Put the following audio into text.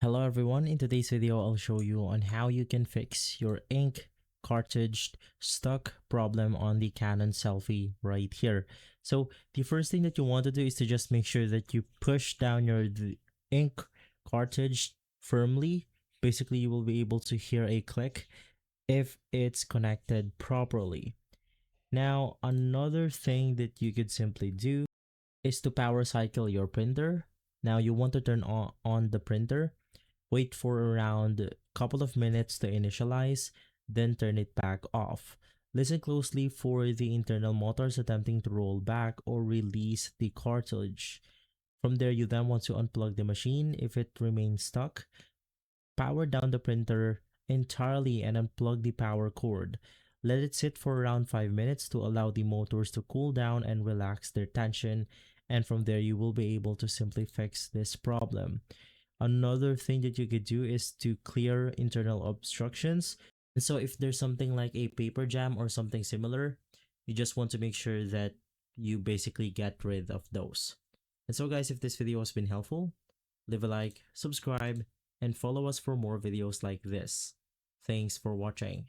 Hello everyone, in today's video I'll show you on how you can fix your ink cartridge stuck problem on the Canon SELPHY right here. So the first thing that you want to do is to just make sure that you push down your ink cartridge firmly. Basically you will be able to hear a click if it's connected properly. Now another thing that you could simply do is to power cycle your printer. Now you want to turn on the printer. Wait for around a couple of minutes to initialize, then turn it back off. Listen closely for the internal motors attempting to roll back or release the cartridge. From there, you then want to unplug the machine if it remains stuck. Power down the printer entirely and unplug the power cord. Let it sit for around 5 minutes to allow the motors to cool down and relax their tension, and from there you will be able to simply fix this problem. Another thing that you could do is to clear internal obstructions. And so if there's something like a paper jam or something similar, you just want to make sure that you basically get rid of those. And so guys, if this video has been helpful, leave a like, subscribe, and follow us for more videos like this. Thanks for watching.